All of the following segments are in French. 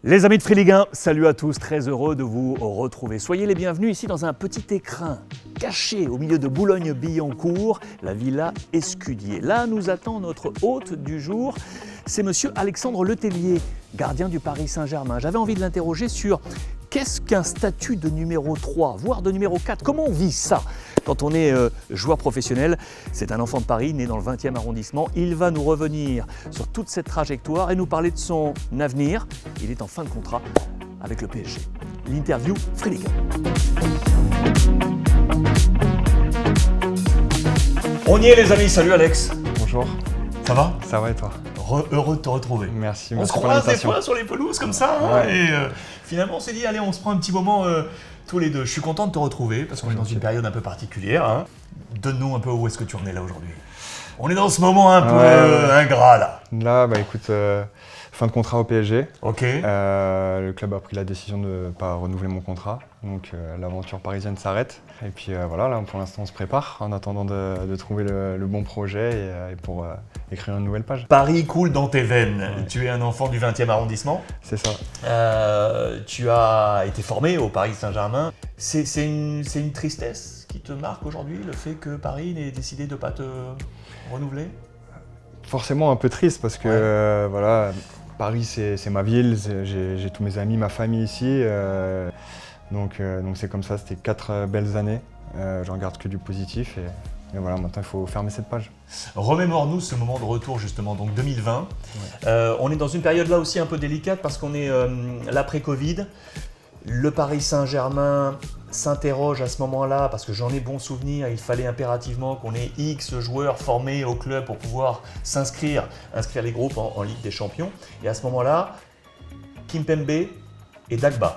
Les amis de Free Ligue 1, salut à tous, très heureux de vous retrouver. Soyez les bienvenus ici dans un petit écrin caché au milieu de Boulogne-Billancourt, la Villa Escudier. Là nous attend notre hôte du jour, c'est monsieur Alexandre Letellier, gardien du Paris Saint-Germain. J'avais envie de l'interroger sur qu'est-ce qu'un statut de numéro 3, voire de numéro 4, comment on vit ça quand on est joueur professionnel? C'est un enfant de Paris, né dans le 20e arrondissement. Il va nous revenir sur toute cette trajectoire et nous parler de son avenir. Il est en fin de contrat avec le PSG. L'interview Free Ligue 1. On y est les amis, salut Alex. Bonjour. Ça va? Ça va et toi? Heureux de te retrouver. Merci. On se croise des fois sur les pelouses comme ça, hein, ouais. Et finalement on s'est dit allez on se prend un petit moment tous les deux. Je suis content de te retrouver parce qu'on est dans une période un peu particulière. Hein. Donne-nous un peu où est-ce que tu en es là aujourd'hui. On est dans ce moment un peu ingrat là. Là, bah écoute, fin de contrat au PSG. Ok. Le club a pris la décision de ne pas renouveler mon contrat. Donc l'aventure parisienne s'arrête. Et puis voilà, là pour l'instant on se prépare en attendant de trouver le bon projet et pour écrire une nouvelle page. Paris coule dans tes veines. Ouais. Tu es un enfant du 20e arrondissement. C'est ça. Tu as été formé au Paris Saint-Germain. C'est une tristesse qui te marque aujourd'hui, le fait que Paris n'ait décidé de ne pas te renouveler? Forcément un peu triste parce que voilà, Paris c'est ma ville, j'ai tous mes amis, ma famille ici. Donc c'est comme ça, c'était 4 belles années. Je regarde que du positif et voilà, maintenant il faut fermer cette page. Remémore-nous ce moment de retour justement, donc 2020. Ouais. On est dans une période là aussi un peu délicate parce qu'on est l'après-Covid. Le Paris Saint-Germain s'interroge à ce moment-là parce que j'en ai bon souvenir, il fallait impérativement qu'on ait X joueurs formés au club pour pouvoir inscrire les groupes en Ligue des Champions. Et à ce moment-là, Kimpembe et Dagba,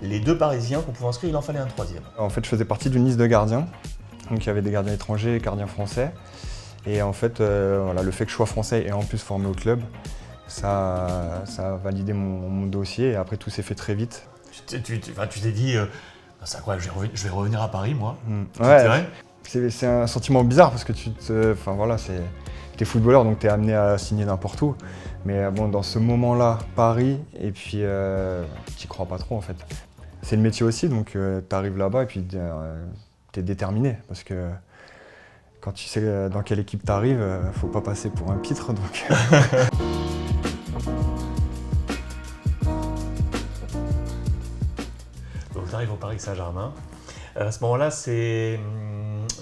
les deux Parisiens qu'on pouvait inscrire, il en fallait un troisième. En fait, je faisais partie d'une liste de gardiens. Donc il y avait des gardiens étrangers et gardiens français. Et en fait, voilà, le fait que je sois français et en plus formé au club, ça a validé mon dossier et après tout s'est fait très vite. Tu t'es dit, c'est incroyable, je vais revenir à Paris moi. Ouais, c'est un sentiment bizarre parce que voilà, t'es footballeur donc t'es amené à signer n'importe où. Mais bon, dans ce moment-là, Paris, et puis t'y crois pas trop en fait. C'est le métier aussi, donc t'arrives là-bas et puis t'es déterminé parce que quand tu sais dans quelle équipe t'arrives, faut pas passer pour un pitre donc. Donc j'arrive au Paris Saint-Germain. À ce moment-là, c'est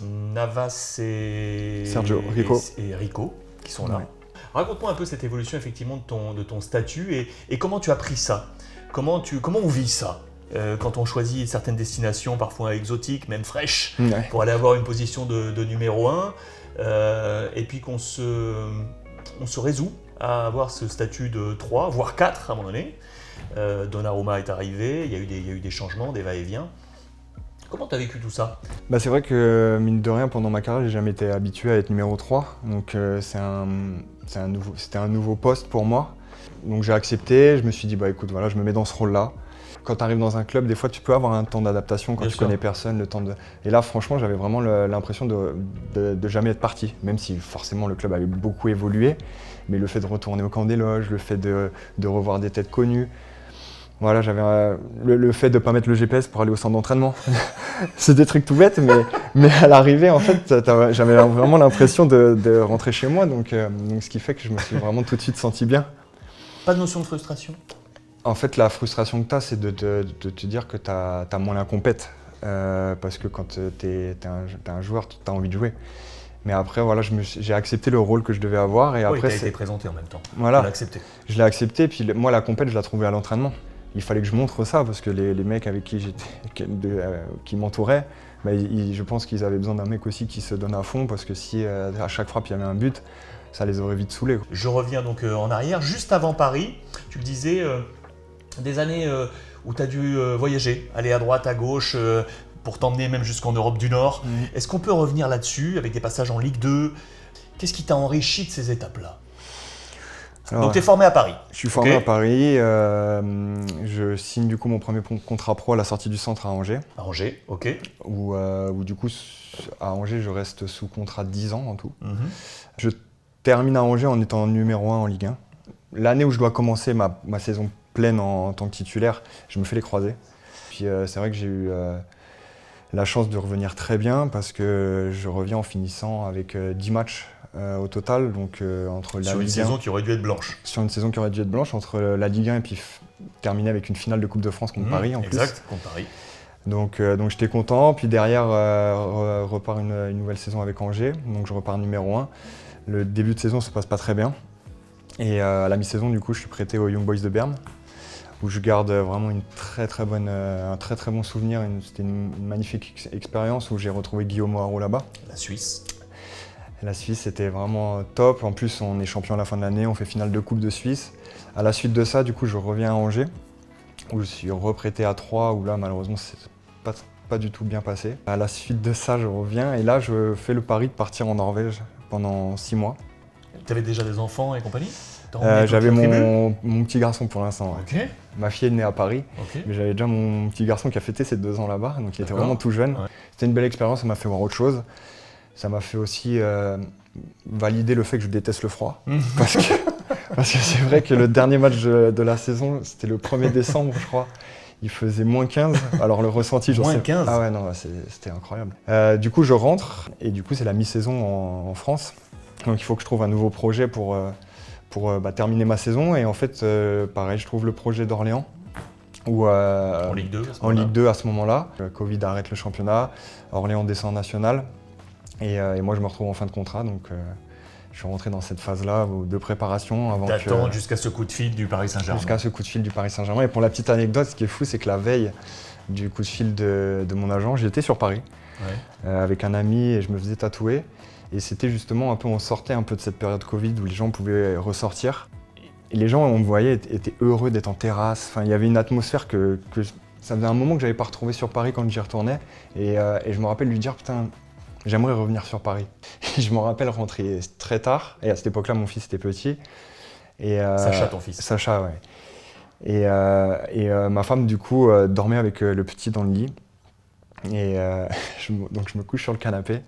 Navas et Sergio Rico qui sont là. Ouais. Raconte-moi un peu cette évolution effectivement de ton statut et comment tu as pris ça. Comment on vit ça quand on choisit certaines destinations parfois exotiques, même fraîches, ouais, pour aller avoir une position de numéro 1 et puis qu'on se résout à avoir ce statut de 3, voire 4 à un moment donné. Donnarumma est arrivé, il y a eu des changements, des va-et-vient. Comment tu as vécu tout ça? C'est vrai que mine de rien, pendant ma carrière, j'ai jamais été habitué à être numéro 3. Donc c'était un nouveau poste pour moi. Donc j'ai accepté, je me suis dit écoute, voilà, je me mets dans ce rôle-là. Quand tu arrives dans un club, des fois tu peux avoir un temps d'adaptation quand tu connais personne, le temps de. Et là franchement j'avais vraiment l'impression de jamais être parti, même si forcément le club avait beaucoup évolué. Mais le fait de retourner au camp des loges, le fait de revoir des têtes connues. Voilà, j'avais le fait de ne pas mettre le GPS pour aller au centre d'entraînement. C'est des trucs tout bêtes, mais à l'arrivée, en fait, j'avais vraiment l'impression de rentrer chez moi, donc ce qui fait que je me suis vraiment tout de suite senti bien. Pas de notion de frustration? En fait, la frustration que tu as, c'est de te dire que tu as moins la compète. Parce que quand tu es un joueur, tu as envie de jouer. Mais après, voilà, j'ai accepté le rôle que je devais avoir. Et après, tu as été présenté en même temps. Voilà, tu l'as accepté. Je l'ai accepté, et puis moi, la compète, je l'ai trouvée à l'entraînement. Il fallait que je montre ça parce que les mecs avec qui m'entouraient, je pense qu'ils avaient besoin d'un mec aussi qui se donne à fond parce que si à chaque frappe il y avait un but, ça les aurait vite saoulés. Je reviens donc en arrière, juste avant Paris, tu le disais, des années où tu as dû voyager, aller à droite, à gauche, pour t'emmener même jusqu'en Europe du Nord. Est-ce qu'on peut revenir là-dessus avec des passages en Ligue 2? Qu'est-ce qui t'a enrichi de ces étapes-là? Donc tu es formé à Paris. Je suis formé à Paris, je signe du coup mon premier contrat pro à la sortie du centre à Angers. À Angers, ok. Où du coup à Angers je reste sous contrat de 10 ans en tout. Je termine à Angers en étant numéro 1 en Ligue 1. L'année où je dois commencer ma saison pleine en tant que titulaire, je me fais les croisés. Puis c'est vrai que j'ai eu la chance de revenir très bien parce que je reviens en finissant avec 10 matchs au total. Donc, entre la Sur une Ligue 1, saison qui aurait dû être blanche. sur une saison qui aurait dû être blanche, entre la Ligue 1 et puis terminer avec une finale de Coupe de France contre Paris en plus. Exact, contre Paris. Donc j'étais content. Puis derrière, repart une nouvelle saison avec Angers. Donc je repars numéro 1. Le début de saison se passe pas très bien. Et à la mi-saison, du coup, je suis prêté aux Young Boys de Berne, où je garde vraiment un très très bon souvenir. C'était une magnifique expérience où j'ai retrouvé Guillaume Haro là-bas. La Suisse. Et la Suisse, c'était vraiment top. En plus, on est champion à la fin de l'année, on fait finale de Coupe de Suisse. À la suite de ça, du coup, je reviens à Angers, où je suis reprêté à 3, où là, malheureusement, c'est pas du tout bien passé. À la suite de ça, je reviens et là, je fais le pari de partir en Norvège pendant 6 mois. Tu avais déjà des enfants et compagnie? J'avais mon petit garçon pour l'instant. Ouais. Ok. Ma fille est née à Paris, Ok. mais j'avais déjà mon petit garçon qui a fêté ses 2 ans là-bas, donc il était D'accord. vraiment tout jeune. Ouais. C'était une belle expérience, ça m'a fait voir autre chose. Ça m'a fait aussi valider le fait que je déteste le froid. Parce que c'est vrai que le dernier match de la saison, c'était le 1er décembre, je crois. Il faisait -15. Alors le ressenti, je sais. -15. Ah ouais, non, c'était incroyable. Du coup, je rentre et du coup, c'est la mi-saison en France. Donc il faut que je trouve un nouveau projet pour terminer ma saison. Et en fait, pareil, je trouve le projet d'Orléans. En Ligue 2 à ce En moment-là. Ligue 2 à ce moment-là. Covid arrête le championnat. Orléans descend en national. Et moi, je me retrouve en fin de contrat. Donc je suis rentré dans cette phase-là de préparation avant T'attends jusqu'à ce coup de fil du Paris Saint-Germain. jusqu'à ce coup de fil du Paris Saint-Germain. Et pour la petite anecdote, ce qui est fou, c'est que la veille du coup de fil de mon agent, j'étais sur Paris avec un ami et je me faisais tatouer. Et c'était justement un peu, on sortait un peu de cette période Covid où les gens pouvaient ressortir. Et les gens, on me voyait, étaient heureux d'être en terrasse. Enfin, il y avait une atmosphère que ça faisait un moment que j'avais pas retrouvé sur Paris quand j'y retournais. Et je me rappelle lui dire, putain, j'aimerais revenir sur Paris. Et je me rappelle rentrer très tard. Et à cette époque-là, mon fils était petit. Et, Sacha, ton fils. Sacha, ouais. Et ma femme, du coup, dormait avec le petit dans le lit. Et donc je me couche sur le canapé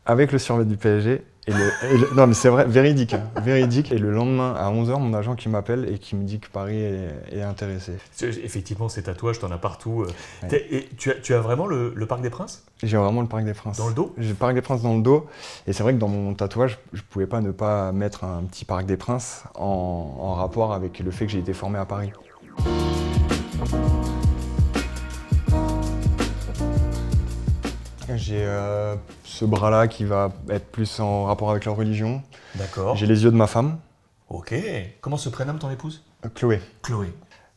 avec le survêt du PSG. Non mais c'est vrai, véridique, hein, véridique. Et le lendemain, à 11h, mon agent qui m'appelle et qui me dit que Paris est intéressé. Effectivement, ces tatouages, t'en as partout. Ouais. Et tu as vraiment le Parc des Princes J'ai vraiment le Parc des Princes. dans le dos? J'ai le Parc des Princes dans le dos. Et c'est vrai que dans mon tatouage, je pouvais pas ne pas mettre un petit Parc des Princes en rapport avec le fait que j'ai été formé à Paris. J'ai ce bras-là qui va être plus en rapport avec la religion. D'accord. J'ai les yeux de ma femme, Ok. Comment se prénomme ton épouse? Chloé. Chloé.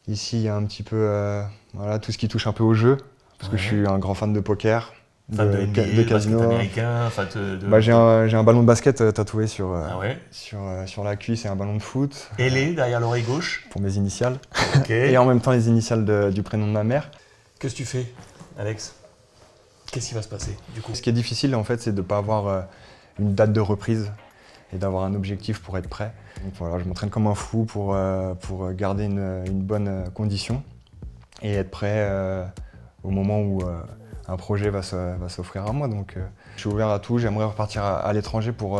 Ici, il y a un petit peu voilà, tout ce qui touche un peu au jeu, parce que je suis un grand fan de poker, Fan de NBA, de basket casino. américain, fan de... Bah, j'ai un ballon de basket tatoué sur, Ah ouais. sur la cuisse et un ballon de foot Ailé derrière l'oreille gauche. pour mes initiales. Ok. Et en même temps les initiales du prénom de ma mère. Qu'est-ce que tu fais, Alex? Qu'est-ce qui va se passer, du coup? Ce qui est difficile, en fait, c'est de ne pas avoir une date de reprise et d'avoir un objectif pour être prêt. Donc voilà, je m'entraîne comme un fou pour garder une bonne condition et être prêt au moment où un projet va s'offrir à moi. Donc je suis ouvert à tout, j'aimerais repartir à l'étranger pour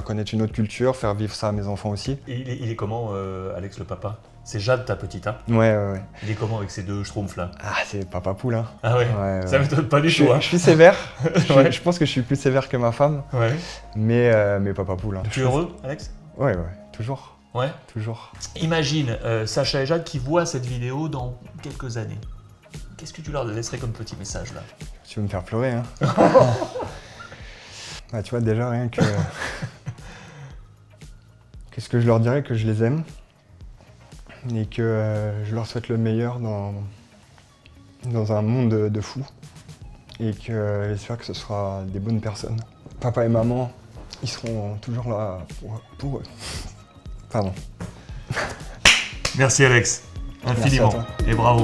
connaître une autre culture, faire vivre ça à mes enfants aussi. Il est comment, Alex, le papa? C'est Jade, ta petite, hein? Ouais. Il est comment avec ces deux schtroumpfs là? Ah, c'est papa poule, hein. Ah ouais, Ouais. ça m'étonne pas du Je tout, hein? suis sévère, Ouais. je pense que je suis plus sévère que ma femme, Ouais. mais papa poule. Hein. Tu es heureux, Alex? Ouais, toujours. Ouais. Toujours. Imagine Sacha et Jade qui voient cette vidéo dans quelques années. Qu'est-ce que tu leur laisserais comme petit message là? Tu veux me faire pleurer, hein? Bah, tu vois, déjà, rien que... Qu'est-ce que je leur dirais? Que je les aime et que je leur souhaite le meilleur dans un monde de fous et que j'espère que ce sera des bonnes personnes. Papa et maman, ils seront toujours là pour eux. Pardon. Merci Alex, infiniment, Merci à toi. et bravo.